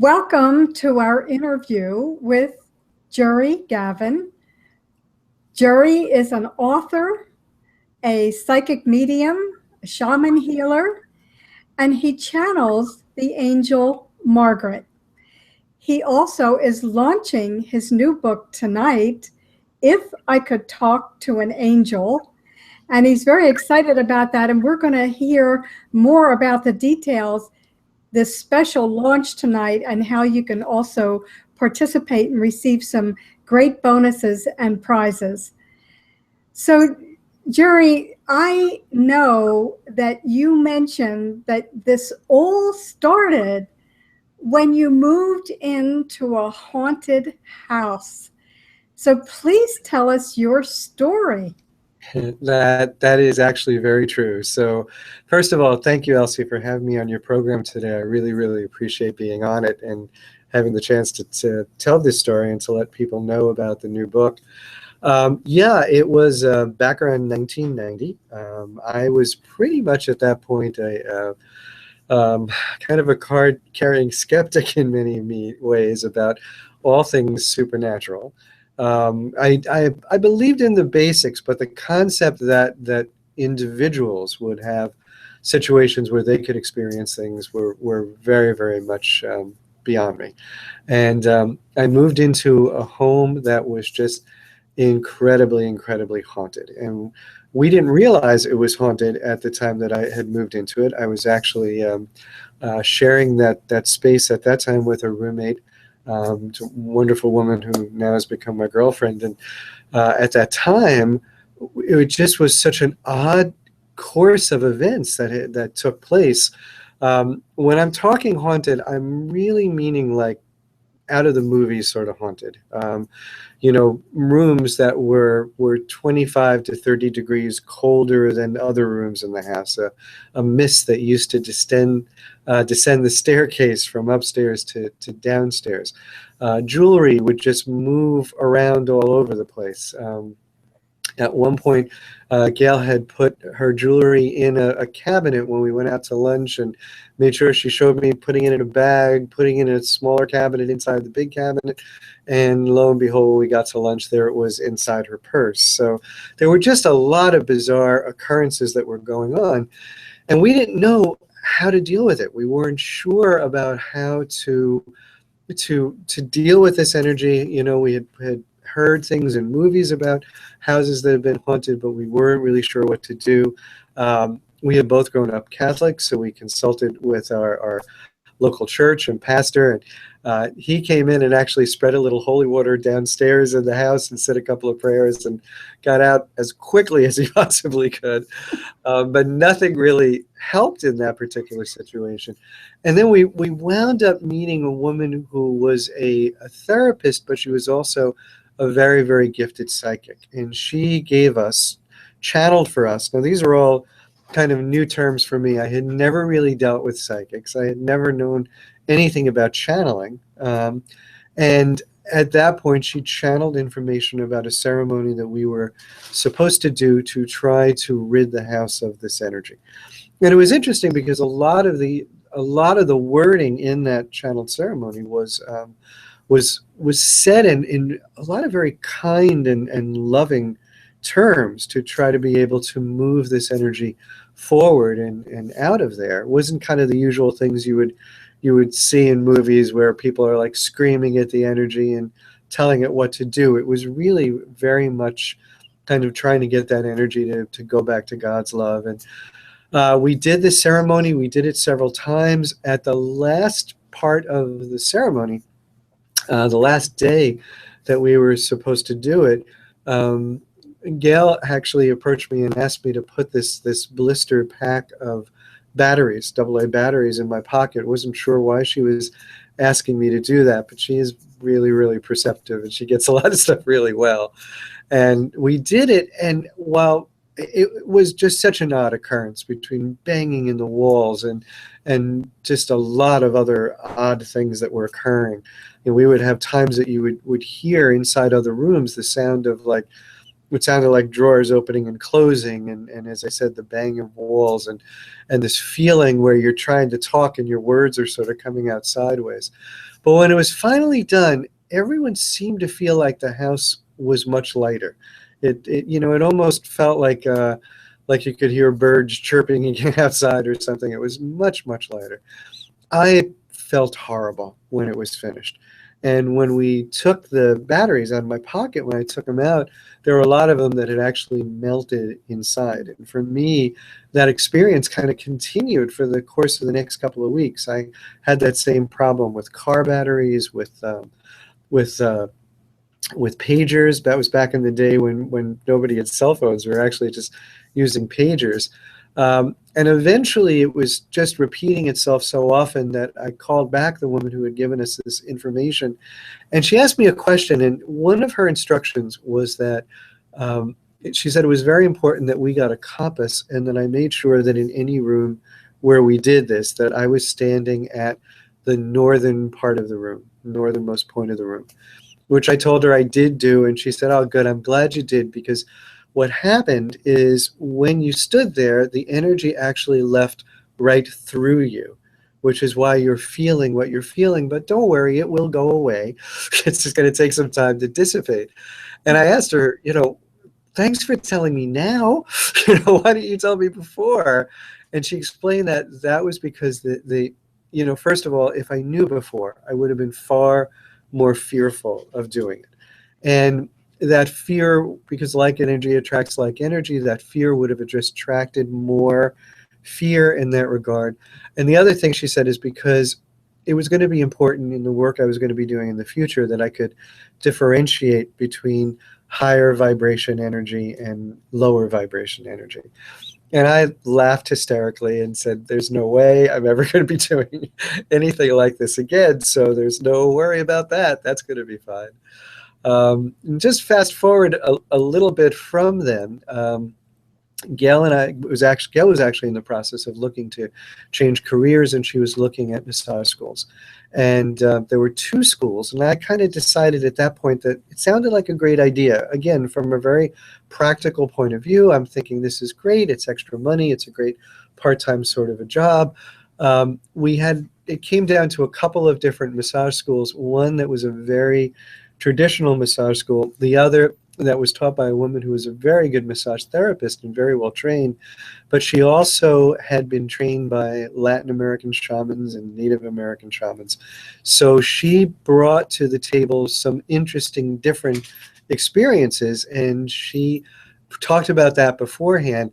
Welcome to our interview with Gerry Gavin. Gerry is an author, a psychic medium, a shaman healer, and he channels the angel Margaret. He also is launching his new book tonight, If I Could Talk to an Angel. And he's very excited about that. And we're going to hear more about the details, this special launch tonight, and how you can also participate and receive some great bonuses and prizes. So, Gerry, I know that you mentioned that this all started when you moved into a haunted house. So please tell us your story. That is actually very true. So first of all, thank you, Elsie, for having me on your program today. I really, really appreciate being on it and having the chance to tell this story and to let people know about the new book. Yeah, it was back around 1990. I was pretty much at that point kind of a card-carrying skeptic in many ways about all things supernatural. I believed in the basics, but the concept that individuals would have situations where they could experience things were very much beyond me. And I moved into a home that was just incredibly haunted. And we didn't realize it was haunted at the time that I had moved into it. I was actually sharing that space at that time with a roommate. A wonderful woman who now has become my girlfriend, and at that time, it just was such an odd course of events that took place. When I'm talking haunted, I'm really meaning like out of the movies sort of haunted. Rooms that were 25 to 30 degrees colder than other rooms in the house. A mist that used to descend the staircase from upstairs to downstairs. Jewelry would just move around all over the place. At one point, Gail had put her jewelry in a cabinet when we went out to lunch, and made sure she showed me putting it in a bag, putting it in a smaller cabinet inside the big cabinet, and lo and behold, we got to lunch, there it was inside her purse. So there were just a lot of bizarre occurrences that were going on, and we didn't know how to deal with it. We weren't sure about how to deal with this energy. We had heard things in movies about houses that have been haunted, but we weren't really sure what to do. We had both grown up Catholic, so we consulted with our local church and pastor, and he came in and actually spread a little holy water downstairs in the house and said a couple of prayers and got out as quickly as he possibly could. But nothing really helped in that particular situation. And then we wound up meeting a woman who was a therapist, but she was also a very gifted psychic. And she channeled for us. Now, these are all kind of new terms for me. I had never really dealt with psychics. I had never known anything about channeling. And at that point, she channeled information about a ceremony that we were supposed to do to try to rid the house of this energy. And it was interesting because a lot of the wording in that channeled ceremony was said in a lot of very kind and loving terms to try to be able to move this energy forward and out of there. It wasn't kind of the usual things you would see in movies where people are like screaming at the energy and telling it what to do. It was really very much kind of trying to get that energy to go back to God's love. And we did this ceremony. We did it several times. At the last part of the ceremony, the last day that we were supposed to do it, Gail actually approached me and asked me to put this blister pack of batteries, AA batteries, in my pocket. Wasn't sure why she was asking me to do that, but she is really perceptive, and she gets a lot of stuff really well. And we did it, and while it was just such an odd occurrence between banging in the walls and just a lot of other odd things that were occurring. We would have times that you would hear inside other rooms the sound of like what sounded like drawers opening and closing, and as I said, the bang of walls, and this feeling where you're trying to talk and your words are sort of coming out sideways. But when it was finally done, everyone seemed to feel like the house was much lighter. It almost felt like you could hear birds chirping outside or something. It was much, much lighter. I felt horrible when it was finished. And when we took the batteries out of my pocket, when I took them out, there were a lot of them that had actually melted inside. And for me, that experience kind of continued for the course of the next couple of weeks. I had that same problem with car batteries, with pagers. That was back in the day when nobody had cell phones. We were actually just using pagers. And eventually it was just repeating itself so often that I called back the woman who had given us this information. And she asked me a question, and one of her instructions was that she said it was very important that we got a compass, and that I made sure that in any room where we did this, that I was standing at the northern part of the room, northernmost point of the room, which I told her I did do. And she said, "Oh, good, I'm glad you did, because what happened is when you stood there, the energy actually left right through you, which is why you're feeling what you're feeling. But don't worry, it will go away. It's just going to take some time to dissipate." And I asked her, "Thanks for telling me now. Why didn't you tell me before?" And she explained that that was because first of all, if I knew before, I would have been far more fearful of doing it. And that fear, because like energy attracts like energy, that fear would have just attracted more fear in that regard. And the other thing she said is because it was going to be important in the work I was going to be doing in the future that I could differentiate between higher vibration energy and lower vibration energy. And I laughed hysterically and said, "There's no way I'm ever going to be doing anything like this again, so there's no worry about that. That's going to be fine." Just fast forward a little bit from then. Gail was actually in the process of looking to change careers, and she was looking at massage schools. And there were two schools, and I kind of decided at that point that it sounded like a great idea. Again, from a very practical point of view, I'm thinking this is great. It's extra money. It's a great part-time sort of a job. It came down to a couple of different massage schools. One that was a very traditional massage school. The other that was taught by a woman who was a very good massage therapist and very well trained, but she also had been trained by Latin American shamans and Native American shamans. So she brought to the table some interesting different experiences, and she talked about that beforehand.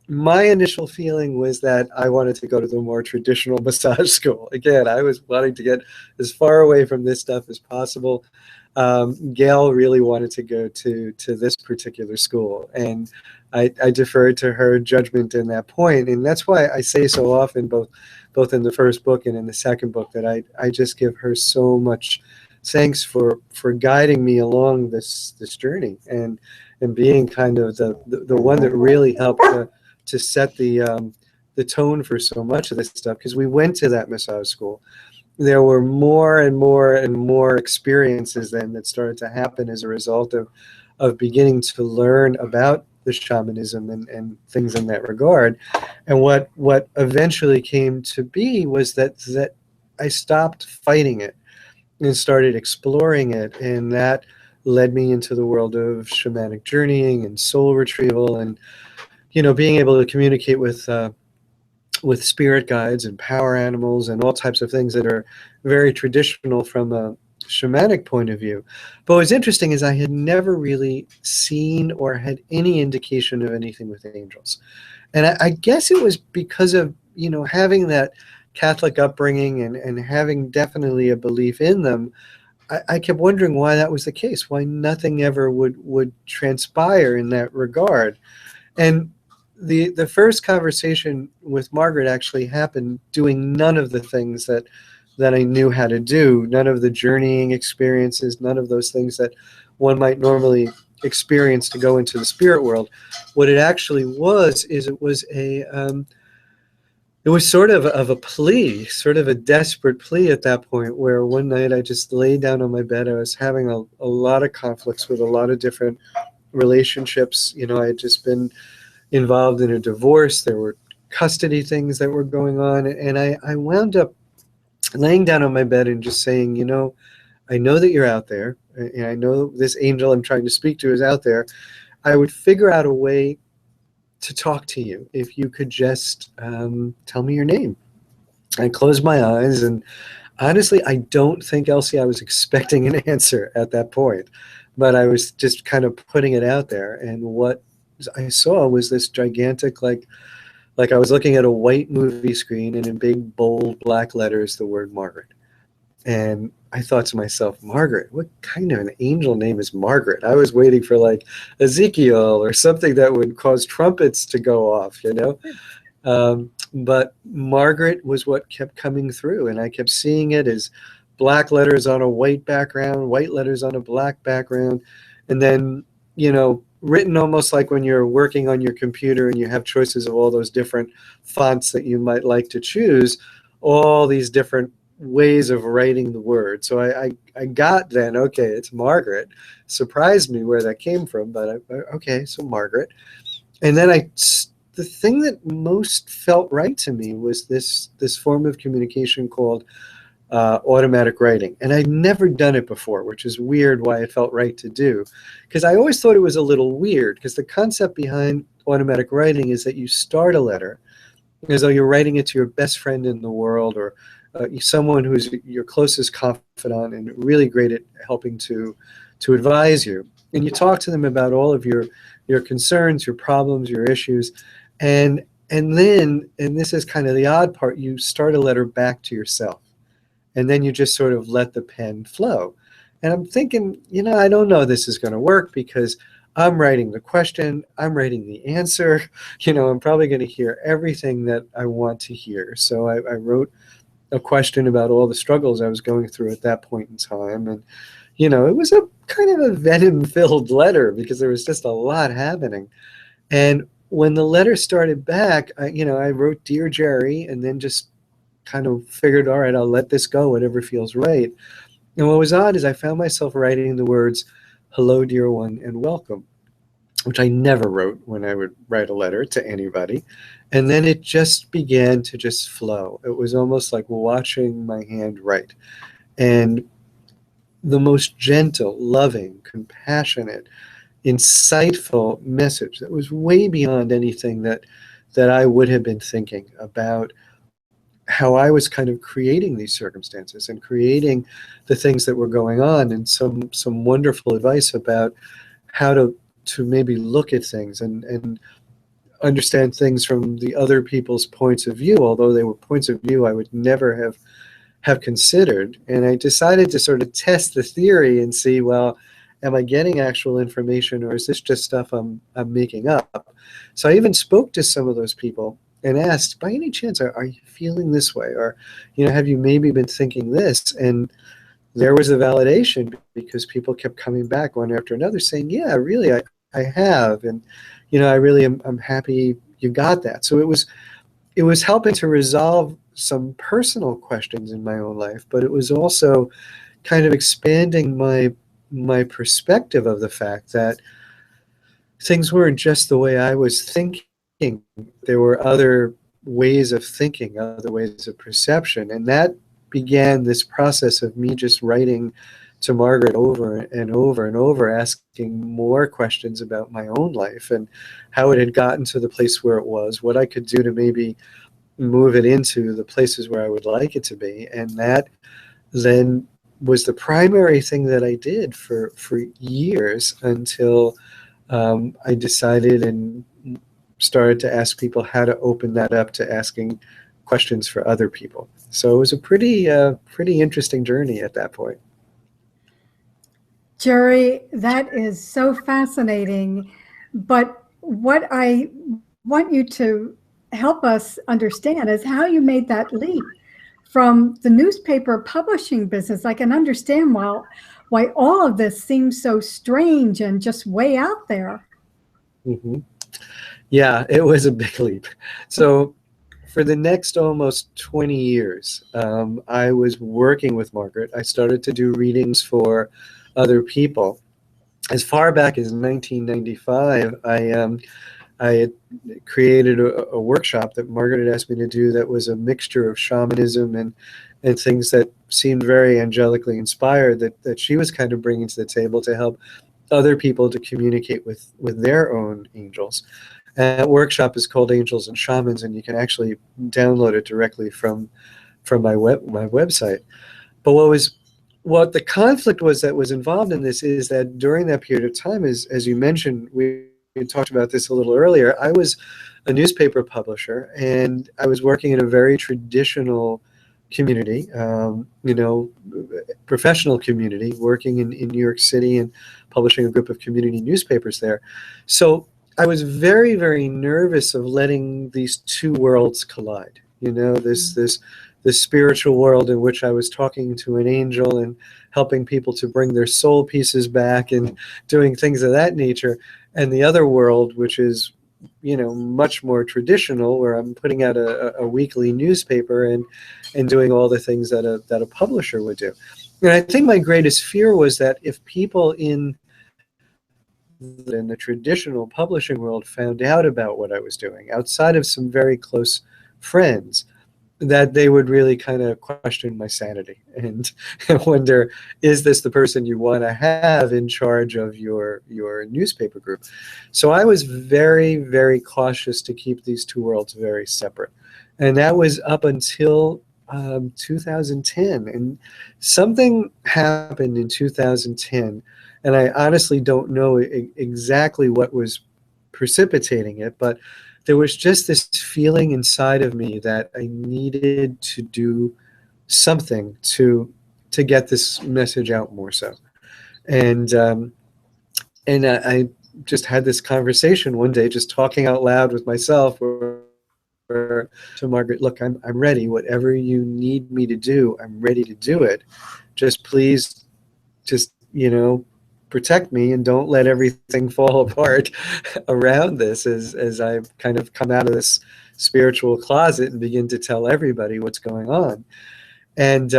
My initial feeling was that I wanted to go to the more traditional massage school. Again, I was wanting to get as far away from this stuff as possible. Gail really wanted to go to this particular school, and I deferred to her judgment in that point. And that's why I say so often, both in the first book and in the second book, that I just give her so much thanks for guiding me along this journey, and being kind of the one that really helped to set the tone for so much of this stuff. Because we went to that massage school, there were more and more and more experiences then that started to happen as a result of beginning to learn about the shamanism and things in that regard. And what eventually came to be was that I stopped fighting it and started exploring it, and that led me into the world of shamanic journeying and soul retrieval, and being able to communicate with spirit guides and power animals and all types of things that are very traditional from a shamanic point of view. But what's interesting is I had never really seen or had any indication of anything with angels. And I guess it was because of, having that Catholic upbringing and having definitely a belief in them. I kept wondering why that was the case, why nothing ever would transpire in that regard. And the first conversation with Margaret actually happened doing none of the things that I knew how to do, none of the journeying experiences, none of those things that one might normally experience to go into the spirit world. What it actually was is it was sort of a plea, sort of a desperate plea at that point, where one night I just laid down on my bed. I was having a lot of conflicts with a lot of different relationships. I had just been involved in a divorce. There were custody things that were going on. And I wound up laying down on my bed and just saying, I know that you're out there, and I know this angel I'm trying to speak to is out there. I would figure out a way to talk to you if you could just tell me your name. I closed my eyes, and honestly, I don't think, Elsie, I was expecting an answer at that point, but I was just kind of putting it out there. And what I saw was this gigantic, like I was looking at a white movie screen, and in big, bold black letters, the word Margaret. And I thought to myself, Margaret, what kind of an angel name is Margaret? I was waiting for like Ezekiel or something that would cause trumpets to go off, But Margaret was what kept coming through, and I kept seeing it as black letters on a white background, white letters on a black background, and then, written almost like when you're working on your computer and you have choices of all those different fonts that you might like to choose, all these different ways of writing the word. So I got then, okay, it's Margaret. Surprised me where that came from, but okay, so Margaret. And then the thing that most felt right to me was this form of communication called automatic writing. And I'd never done it before, which is weird why it felt right to do. Because I always thought it was a little weird, because the concept behind automatic writing is that you start a letter as though you're writing it to your best friend in the world, or someone who's your closest confidant and really great at helping to advise you. And you talk to them about all of your concerns, your problems, your issues. And then, and this is kind of the odd part, you start a letter back to yourself. And then you just sort of let the pen flow. And I'm thinking, I don't know this is going to work, because I'm writing the question, I'm writing the answer, I'm probably going to hear everything that I want to hear. So I wrote a question about all the struggles I was going through at that point in time. And, it was a kind of a venom-filled letter, because there was just a lot happening. And when the letter started back, I wrote Dear Gerry, and then just kind of figured, all right, I'll let this go, whatever feels right. And what was odd is I found myself writing the words, hello, dear one, and welcome, which I never wrote when I would write a letter to anybody. And then it just began to just flow. It was almost like watching my hand write. And the most gentle, loving, compassionate, insightful message that was way beyond anything that I would have been thinking about, how I was kind of creating these circumstances and creating the things that were going on, and some wonderful advice about how to maybe look at things and understand things from the other people's points of view, although they were points of view I would never have considered. And I decided to sort of test the theory and see, well, am I getting actual information, or is this just stuff I'm making up? So I even spoke to some of those people and asked, by any chance, are you feeling this way? Or, have you maybe been thinking this? And there was a validation, because people kept coming back one after another saying, yeah, really, I have. And, I really I'm happy you got that. So it was helping to resolve some personal questions in my own life, but it was also kind of expanding my perspective of the fact that things weren't just the way I was thinking. There were other ways of thinking, other ways of perception. And that began this process of me just writing to Margaret over and over and over, asking more questions about my own life and how it had gotten to the place where it was, what I could do to maybe move it into the places where I would like it to be. And that then was the primary thing that I did for years, until I decided and started to ask people how to open that up to asking questions for other people. So it was a pretty interesting journey at that point. Gerry, that is so fascinating. But what I want you to help us understand is how you made that leap from the newspaper publishing business. I can understand why all of this seems so strange and just way out there. Mm-hmm. Yeah, it was a big leap. So for the next almost 20 years, I was working with Margaret. I started to do readings for other people. as far back as 1995, I had created a workshop that Margaret had asked me to do that was a mixture of shamanism and things that seemed very angelically inspired that she was kind of bringing to the table to help other people to communicate with their own angels. And that workshop is called Angels and Shamans, and you can actually download it directly from my website. But what the conflict was that was involved in this is that during that period of time, as you mentioned, we talked about this a little earlier, I was a newspaper publisher, and I was working in a very traditional community, professional community, working in New York City and publishing a group of community newspapers there. So I was very, very nervous of letting these two worlds collide. This spiritual world in which I was talking to an angel and helping people to bring their soul pieces back and doing things of that nature, and the other world, which is much more traditional, where I'm putting out a weekly newspaper and doing all the things that a publisher would do. And I think my greatest fear was that if people in the traditional publishing world found out about what I was doing, outside of some very close friends, that they would really kind of question my sanity and wonder, is this the person you want to have in charge of your newspaper group? So I was very, very cautious to keep these two worlds very separate. And that was up until 2010. And something happened in 2010, and I honestly don't know exactly what was precipitating it, but there was just this feeling inside of me that I needed to do something to get this message out more so. And I just had this conversation one day, just talking out loud with myself, to Margaret, look, I'm ready. Whatever you need me to do, I'm ready to do it. Just please, just protect me and don't let everything fall apart around this as I've kind of come out of this spiritual closet and begin to tell everybody what's going on. And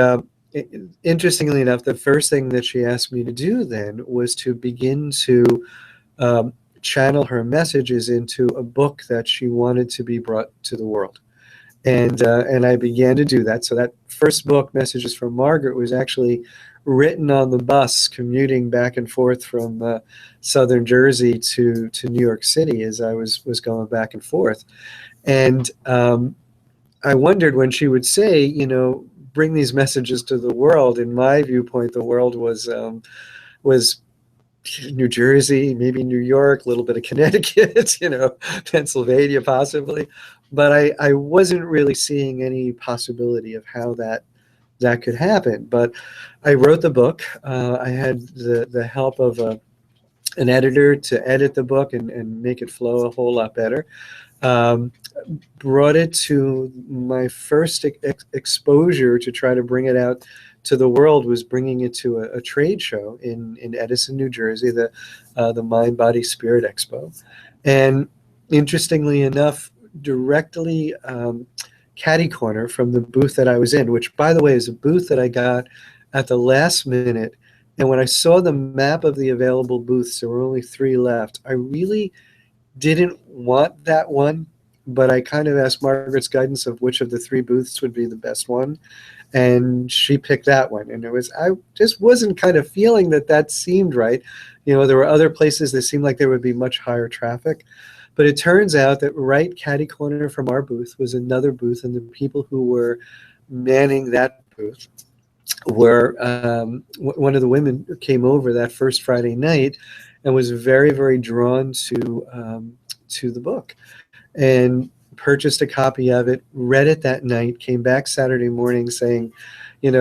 interestingly enough, the first thing that she asked me to do then was to begin to channel her messages into a book that she wanted to be brought to the world. And I began to do that. So that first book, Messages from Margaret, was actually written on the bus commuting back and forth from southern Jersey to New York City as I was going back and forth. And I wondered when she would say, bring these messages to the world. In my viewpoint, the world was New Jersey, maybe New York, a little bit of Connecticut, Pennsylvania possibly. But I wasn't really seeing any possibility of how that could happen. But I wrote the book. I had the help of an editor to edit the book and make it flow a whole lot better. Brought it to my first exposure to try to bring it out to the world was bringing it to a trade show in Edison, New Jersey, the Mind, Body, Spirit Expo. And interestingly enough, directly catty corner from the booth that I was in, which, by the way, is a booth that I got at the last minute. And when I saw the map of the available booths, there were only 3 left. I really didn't want that one, but I kind of asked Margaret's guidance of which of the 3 booths would be the best one. And she picked that one. And I just wasn't kind of feeling that seemed right. There were other places that seemed like there would be much higher traffic. But it turns out that right catty corner from our booth was another booth, and the people who were manning that booth were one of the women who came over that first Friday night and was very, very drawn to the book and purchased a copy of it, read it that night, came back Saturday morning saying,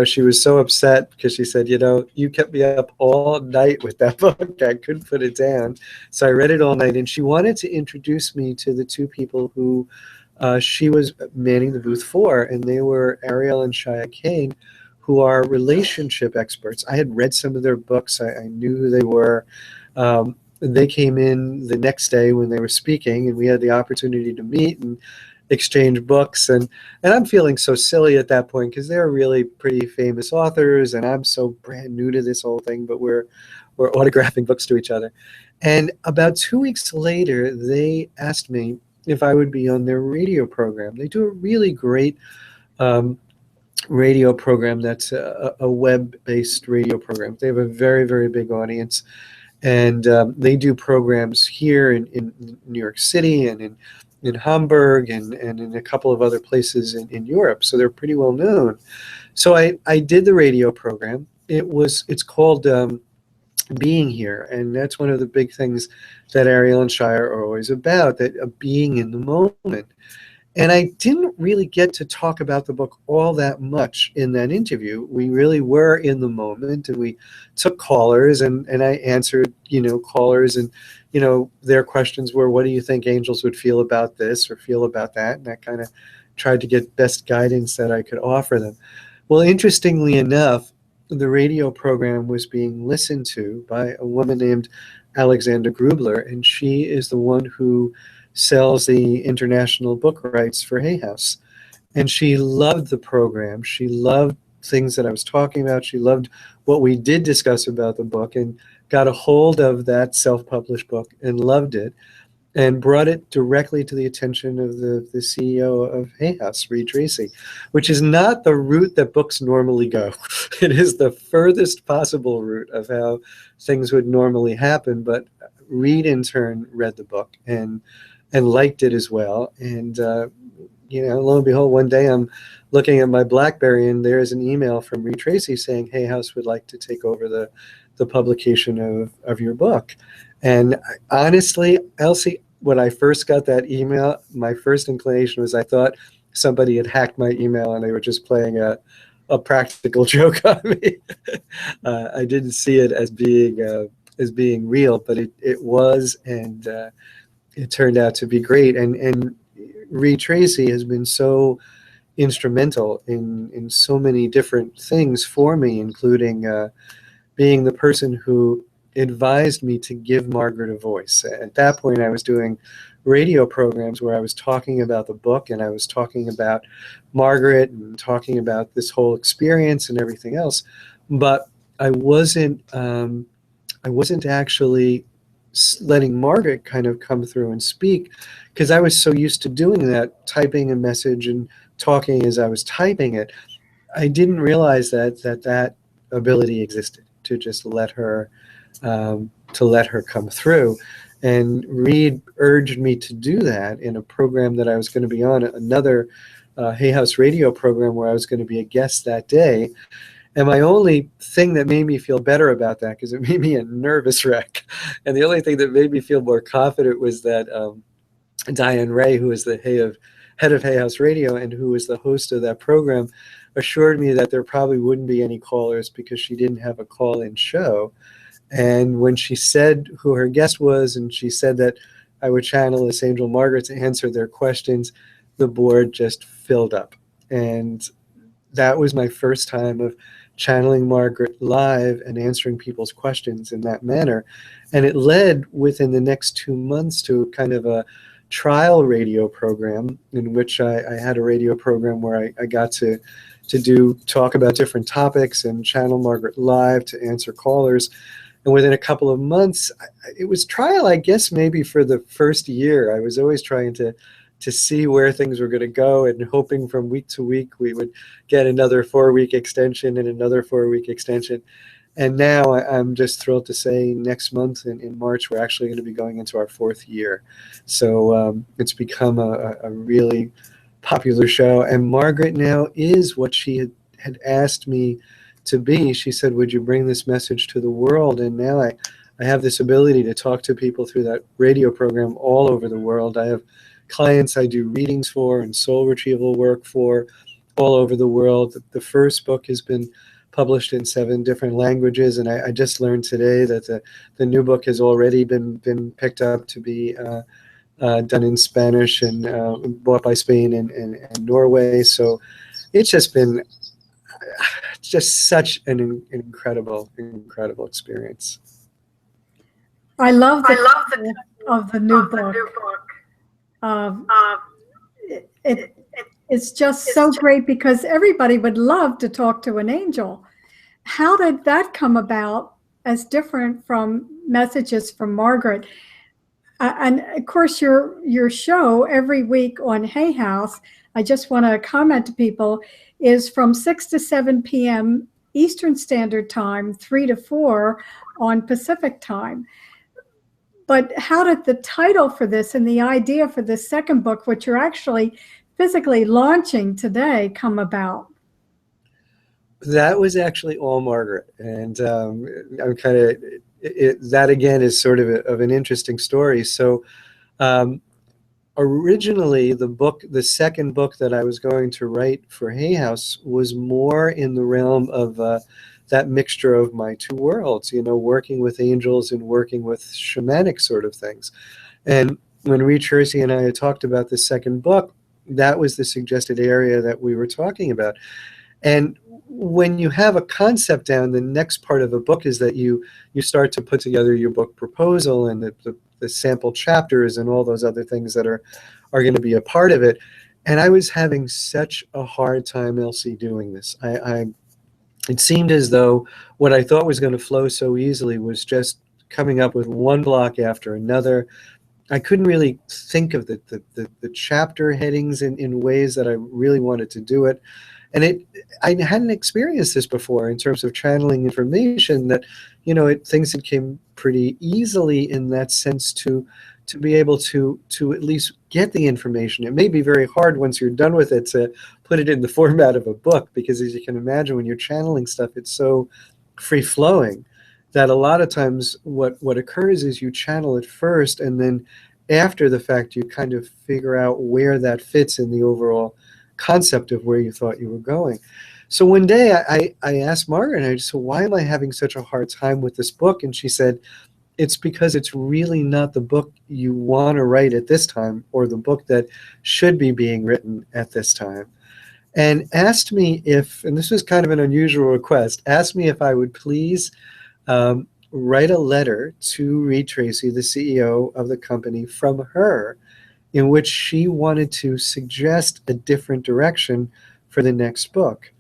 she was so upset because she said, you kept me up all night with that book. I couldn't put it down. So I read it all night, and she wanted to introduce me to the 2 people who she was manning the booth for, and they were Ariel and Shire, who are relationship experts. I had read some of their books. I knew who they were. They came in the next day when they were speaking, and we had the opportunity to meet and exchange books. And I'm feeling so silly at that point because they're really pretty famous authors, and I'm so brand new to this whole thing. But we're or autographing books to each other. And about 2 weeks later, they asked me if I would be on their radio program. They do a really great radio program that's a web-based radio program. They have a very, very big audience. And they do programs here in New York City and in Hamburg and in a couple of other places in Europe. So they're pretty well known. So I did the radio program. It's called Being Here. And that's one of the big things that Ariel and Shire are always about, that being in the moment. And I didn't really get to talk about the book all that much in that interview. We really were in the moment, and we took callers, and I answered, callers, and, their questions were, what do you think angels would feel about this or feel about that? And I kind of tried to get best guidance that I could offer them. Well, interestingly enough, the radio program was being listened to by a woman named Alexandra Grubler, and she is the one who sells the international book rights for Hay House. And she loved the program. She loved things that I was talking about. She loved what we did discuss about the book, and got a hold of that self-published book and loved it, and brought it directly to the attention of the CEO of Hay House, Reed Tracy, which is not the route that books normally go. It is the furthest possible route of how things would normally happen. But Reed, in turn, read the book and liked it as well. And lo and behold, one day I'm looking at my BlackBerry, and there's an email from Reed Tracy saying, Hay House would like to take over the publication of your book. And honestly, Elsie, when I first got that email, my first inclination was I thought somebody had hacked my email and they were just playing a practical joke on me. I didn't see it as being real, but it was, and it turned out to be great. And Reed Tracy has been so instrumental in so many different things for me, including being the person who advised me to give Margaret a voice. At that point, I was doing radio programs where I was talking about the book, and I was talking about Margaret and talking about this whole experience and everything else. But I wasn't actually letting Margaret kind of come through and speak, because I was so used to doing that, typing a message and talking as I was typing it. I didn't realize that ability existed, to just let her come through. And Reed urged me to do that in a program that I was going to be on, another Hay House radio program where I was going to be a guest that day. And my only thing that made me feel better about that, because it made me a nervous wreck, and the only thing that made me feel more confident was that Diane Ray, who is the head of Hay House Radio and who was the host of that program, assured me that there probably wouldn't be any callers because she didn't have a call-in show. And when she said who her guest was, and she said that I would channel this angel Margaret to answer their questions, the board just filled up. And that was my first time of channeling Margaret live and answering people's questions in that manner. And it led within the next 2 months to kind of a trial radio program, in which I had a radio program where I got to talk about different topics and channel Margaret live to answer callers. And within a couple of months, it was trial, I guess, maybe for the first year. I was always trying to see where things were going to go, and hoping from week to week we would get another 4-week extension and another 4-week extension. And now I'm just thrilled to say next month in March, we're actually going to be going into our 4th year. So it's become a really popular show. And Margaret now is what she had asked me to be. She said, would you bring this message to the world? And now I have this ability to talk to people through that radio program all over the world. I have clients I do readings for and soul retrieval work for all over the world. The first book has been published in 7 different languages, and I just learned today that the new book has already been picked up to be done in Spanish and bought by Spain and Norway. So it's just been just such an incredible experience. I love the title of the new book. It's just so great, because everybody would love to talk to an angel. How did that come about as different from messages from Margaret. And of course, your show every week on Hay House, I just want to comment to people, is from 6 to 7 p.m. Eastern Standard Time, 3 to 4 on Pacific Time. But how did the title for this and the idea for this second book, which you're actually physically launching today, come about? That was actually all Margaret, and I'm kind of that again is sort of an interesting story. So originally, the second book that I was going to write for Hay House was more in the realm of that mixture of my two worlds, working with angels and working with shamanic sort of things. And when Reed Hersey and I had talked about the second book, that was the suggested area that we were talking about. And when you have a concept down, the next part of a book is that you start to put together your book proposal and the sample chapters and all those other things that are going to be a part of it. And I was having such a hard time, Elsie, doing this. It seemed as though what I thought was going to flow so easily was just coming up with one block after another. I couldn't really think of the chapter headings in ways that I really wanted to do it. And I hadn't experienced this before in terms of channeling information, that, things that came pretty easily in that sense to be able to at least get the information. It may be very hard once you're done with it to put it in the format of a book, because as you can imagine, when you're channeling stuff, it's so free-flowing that a lot of times what occurs is you channel it first, and then after the fact you kind of figure out where that fits in the overall concept of where you thought you were going. So one day I asked Margaret, and I just said, why am I having such a hard time with this book? And she said, it's because it's really not the book you want to write at this time, or the book that should be being written at this time. And asked me if, and this was kind of an unusual request, asked me if I would please write a letter to Reed Tracy, the CEO of the company, from her, in which she wanted to suggest a different direction for the next book.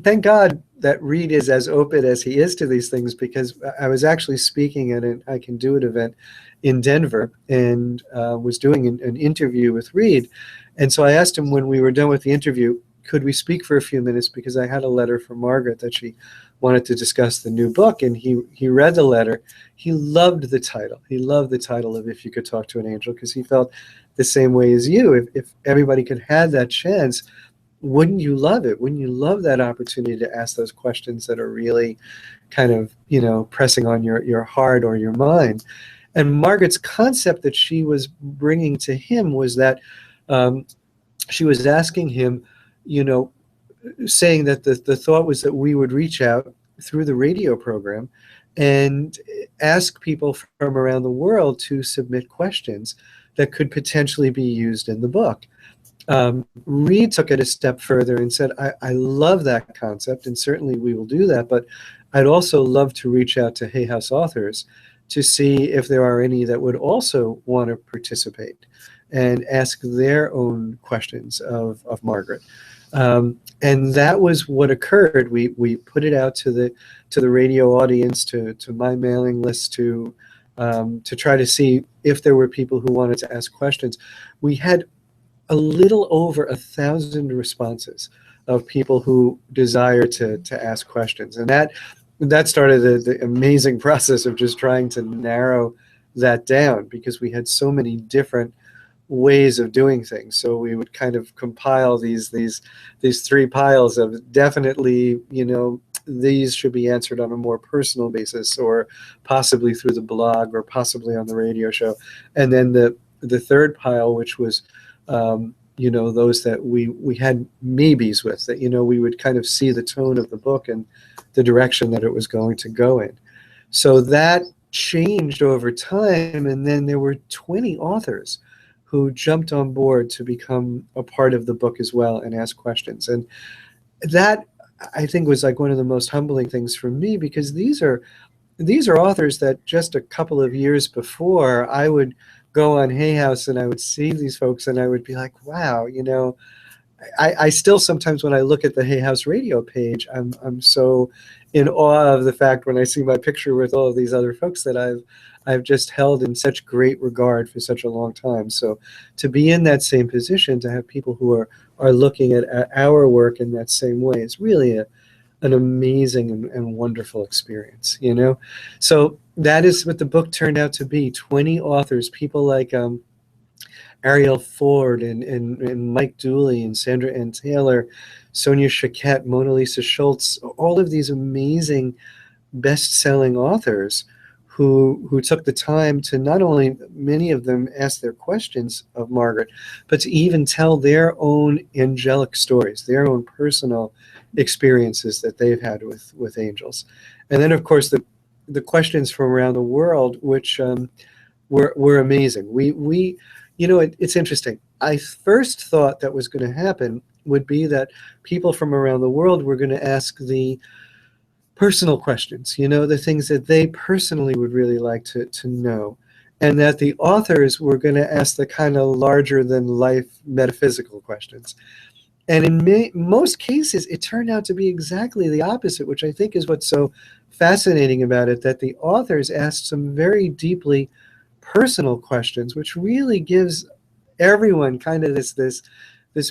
Thank God that Reed is as open as he is to these things, because I was actually speaking at an I Can Do It event in Denver, and was doing an interview with Reed. And so I asked him when we were done with the interview, could we speak for a few minutes, because I had a letter from Margaret that she wanted to discuss the new book. And he read the letter. He loved the title. He loved the title of If You Could Talk to an Angel, because he felt the same way as you. If everybody could have that chance, wouldn't you love it? Wouldn't you love that opportunity to ask those questions that are really kind of, pressing on your heart or your mind? And Margaret's concept that she was bringing to him was that she was asking him, saying that the thought was that we would reach out through the radio program and ask people from around the world to submit questions that could potentially be used in the book. Reed took it a step further and said, I love that concept, and certainly we will do that, but I'd also love to reach out to Hay House authors to see if there are any that would also want to participate and ask their own questions of Margaret. And that was what occurred. We put it out to the radio audience, to my mailing list, to try to see if there were people who wanted to ask questions. We had a little over 1,000 responses of people who desire to ask questions, and that started the amazing process of just trying to narrow that down, because we had so many different ways of doing things. So we would kind of compile these three piles of definitely, these should be answered on a more personal basis, or possibly through the blog, or possibly on the radio show. And then the third pile, which was those that we had maybes with, that we would kind of see the tone of the book and the direction that it was going to go in. So that changed over time, and then there were 20 authors who jumped on board to become a part of the book as well and ask questions. And that, I think, was like one of the most humbling things for me, because these are authors that just a couple of years before, I would go on Hay House and I would see these folks and I would be like, wow, I still sometimes when I look at the Hay House Radio page, I'm so in awe of the fact when I see my picture with all of these other folks that I've just held in such great regard for such a long time. So to be in that same position, to have people who are looking at our work in that same way is really an amazing and wonderful experience, you know? So that is what the book turned out to be. 20 authors, people like Ariel Ford and Mike Dooley and Sandra Ann Taylor, Sonia Choquette, Mona Lisa Schultz, all of these amazing best-selling authors who took the time to not only, many of them ask their questions of Margaret, but to even tell their own angelic stories, their own personal experiences that they've had with angels. And then, of course, the questions from around the world, which were amazing. We you know, it's interesting. I first thought that was going to happen would be that people from around the world were going to ask the personal questions, you know, the things that they personally would really like to know, and that the authors were going to ask the kind of larger than life metaphysical questions. And in most cases, it turned out to be exactly the opposite, which I think is what's so fascinating about it, that the authors asked some very deeply personal questions, which really gives everyone kind of this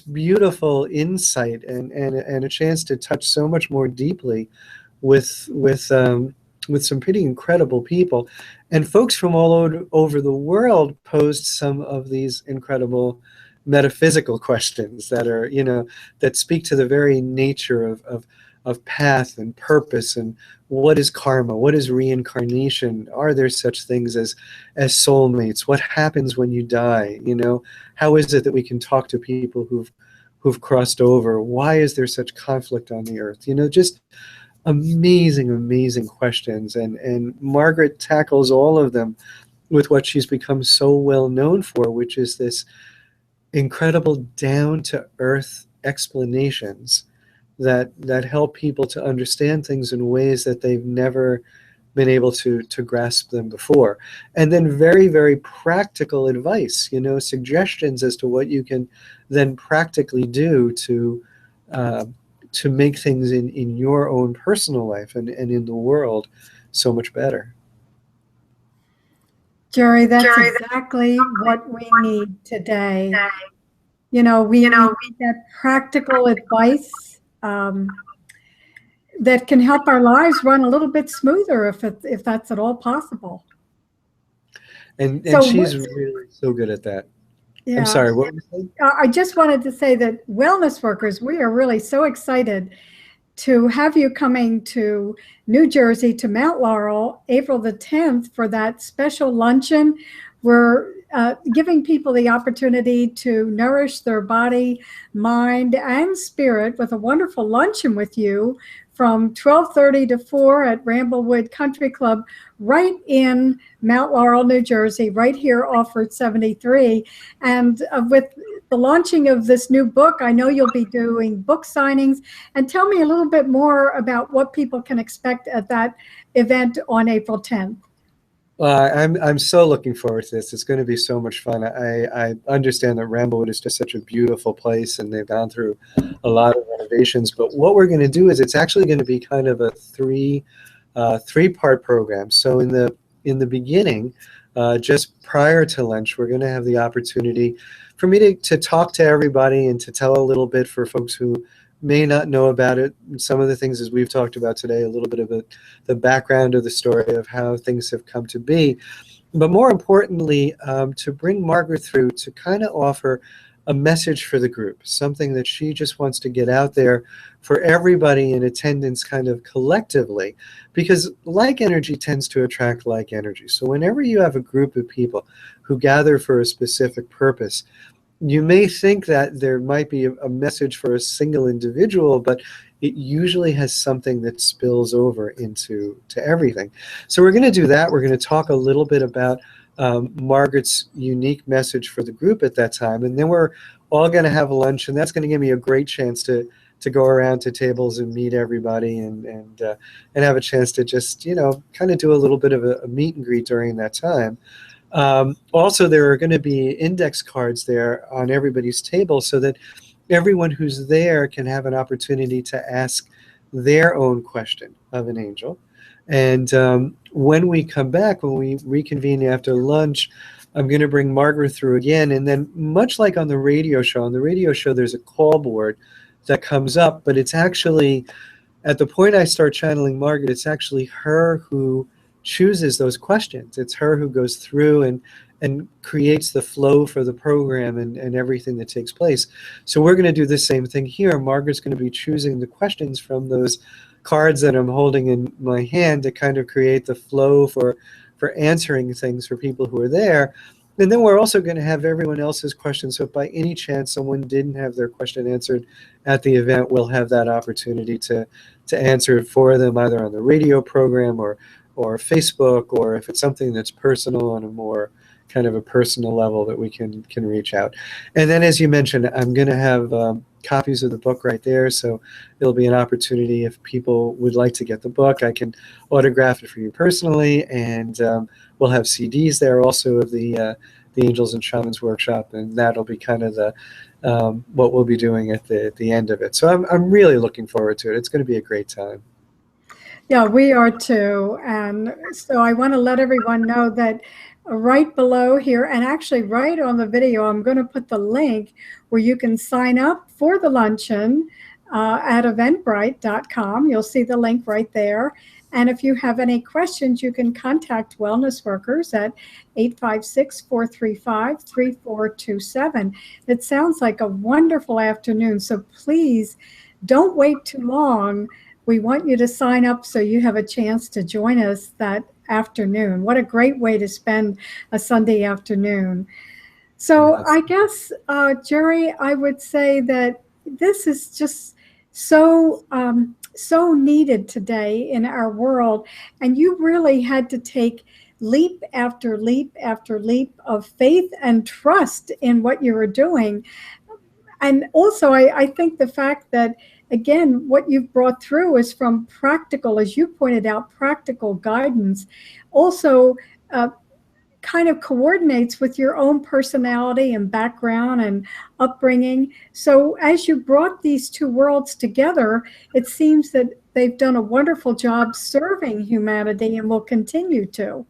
beautiful insight and a chance to touch so much more deeply with some pretty incredible people. And folks from all over the world posed some of these incredible metaphysical questions that are, you know, that speak to the very nature of path and purpose, and what is karma, what is reincarnation, are there such things as soulmates, what happens when you die, you know, how is it that we can talk to people who've crossed over, why is there such conflict on the earth, you know, just amazing questions. And Margaret tackles all of them with what she's become so well known for, which is this incredible down-to-earth explanations that help people to understand things in ways that they've never been able to grasp them before. And then very practical advice, you know, suggestions as to what you can then practically do to make things in your own personal life and in the world so much better. Gerry, that's exactly what we need today. You know, we need that practical advice that can help our lives run a little bit smoother, if that's at all possible. And so she's really so good at that. Yeah. I'm sorry, what were you saying? I just wanted to say that wellness workers, we are really so excited to have you coming to New Jersey, to Mount Laurel, April the 10th for that special luncheon. We're giving people the opportunity to nourish their body, mind, and spirit with a wonderful luncheon with you from 12:30 to 4 at Ramblewood Country Club, right in Mount Laurel, New Jersey, right here off Route 73. And with the launching of this new book, I know you'll be doing book signings. And tell me a little bit more about what people can expect at that event on April 10th. I'm so looking forward to this. It's going to be so much fun. I understand that Ramblewood is just such a beautiful place, and they've gone through a lot of renovations. But what we're going to do is it's actually going to be kind of a three-part program. So in the beginning, just prior to lunch, we're going to have the opportunity for me to talk to everybody and to tell a little bit for folks who may not know about it. Some of the things as we've talked about today, a little bit of the background of the story of how things have come to be. But more importantly, to bring Margaret through to kind of offer a message for the group, something that she just wants to get out there for everybody in attendance kind of collectively, because like energy tends to attract like energy. So whenever you have a group of people who gather for a specific purpose, you may think that there might be a message for a single individual, but it usually has something that spills over into everything. So we're going to do that. We're going to talk a little bit about Margaret's unique message for the group at that time, and then we're all going to have lunch, and that's going to give me a great chance to go around to tables and meet everybody and have a chance to just, you know, kind of do a little bit of a meet and greet during that time. Also, there are going to be index cards there on everybody's table so that everyone who's there can have an opportunity to ask their own question of an angel. And when we come back, when we reconvene after lunch, I'm going to bring Margaret through again. And then much like on the radio show, there's a call board that comes up, but it's actually, at the point I start channeling Margaret, it's actually her who chooses those questions. It's her who goes through and creates the flow for the program and everything that takes place. So we're going to do the same thing here. Margaret's going to be choosing the questions from those cards that I'm holding in my hand to kind of create the flow for answering things for people who are there. And then we're also going to have everyone else's questions. So if by any chance someone didn't have their question answered at the event, we'll have that opportunity to answer it for them, either on the radio program or Facebook, or if it's something that's personal on a more kind of a personal level that we can reach out. And then, as you mentioned, I'm going to have copies of the book right there, so it'll be an opportunity if people would like to get the book. I can autograph it for you personally, and we'll have CDs there also of the Angels and Shamans workshop, and that'll be kind of the what we'll be doing at the end of it. So I'm really looking forward to it. It's going to be a great time. Yeah, we are too. And so I want to let everyone know that right below here, and actually right on the video, I'm going to put the link where you can sign up for the luncheon at eventbrite.com. You'll see the link right there. And if you have any questions, you can contact Wellness Workers at 856-435-3427. It sounds like a wonderful afternoon, so please don't wait too long. We want you to sign up so you have a chance to join us that afternoon. What a great way to spend a Sunday afternoon. So I guess, Gerry, I would say that this is just so needed today in our world. And you really had to take leap after leap after leap of faith and trust in what you were doing. And also, I think the fact that, again, what you've brought through is from practical, as you pointed out, practical guidance, also kind of coordinates with your own personality and background and upbringing. So as you brought these two worlds together, it seems that they've done a wonderful job serving humanity and will continue to.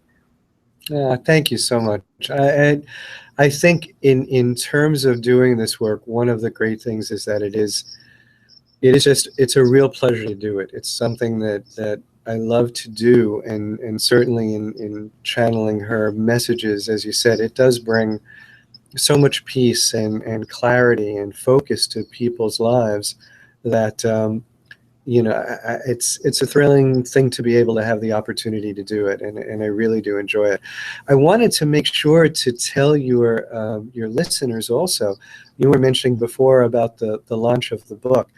Thank you so much. I think in terms of doing this work, one of the great things is that it's a real pleasure to do it. It's something that I love to do, and certainly in channeling her messages, as you said, it does bring so much peace and clarity and focus to people's lives that it's a thrilling thing to be able to have the opportunity to do it, and I really do enjoy it. I wanted to make sure to tell your listeners also, you were mentioning before about the launch of the book.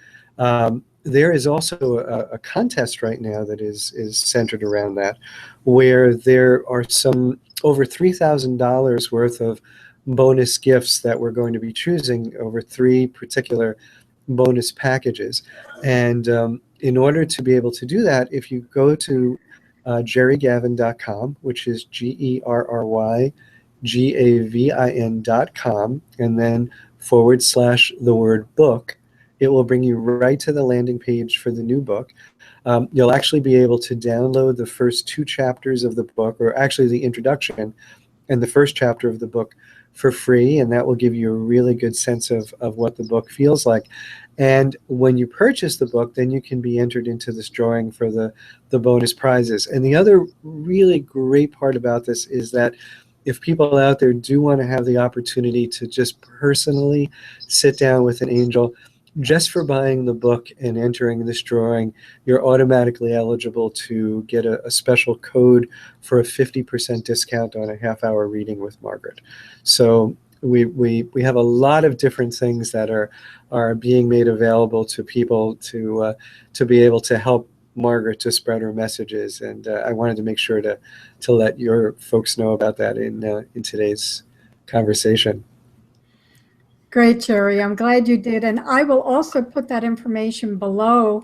There is also a contest right now that is centered around that, where there are some over $3,000 worth of bonus gifts that we're going to be choosing over 3 particular bonus packages. And in order to be able to do that, if you go to gerrygavin.com, which is GERRYGAVIN.com, and then / the word book, it will bring you right to the landing page for the new book. You'll actually be able to download the first 2 chapters of the book, or actually the introduction and the first chapter of the book, for free, and that will give you a really good sense of what the book feels like. And when you purchase the book, then you can be entered into this drawing for the bonus prizes. And the other really great part about this is that if people out there do want to have the opportunity to just personally sit down with an angel, just for buying the book and entering this drawing, you're automatically eligible to get a special code for a 50% discount on a half-hour reading with Margaret. So we have a lot of different things that are being made available to people to be able to help Margaret to spread her messages, and I wanted to make sure to let your folks know about that in today's conversation. Great, Gerry. I'm glad you did. And I will also put that information below,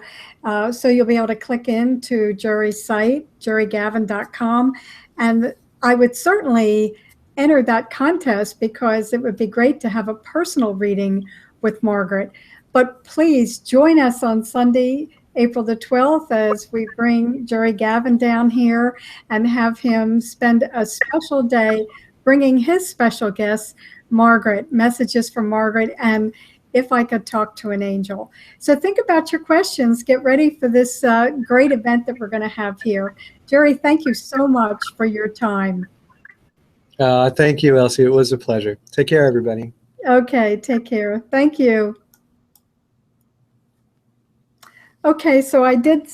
so you'll be able to click into Gerry's site, gerrygavin.com. And I would certainly enter that contest, because it would be great to have a personal reading with Margaret. But please join us on Sunday, April the 12th, as we bring Gerry Gavin down here and have him spend a special day bringing his special guest, Margaret, messages from Margaret, and if I could talk to an angel. So think about your questions. Get ready for this great event that we're going to have here. Gerry, thank you so much for your time. Thank you, Elsie. It was a pleasure. Take care, everybody. Okay, take care. Thank you. Okay, so I did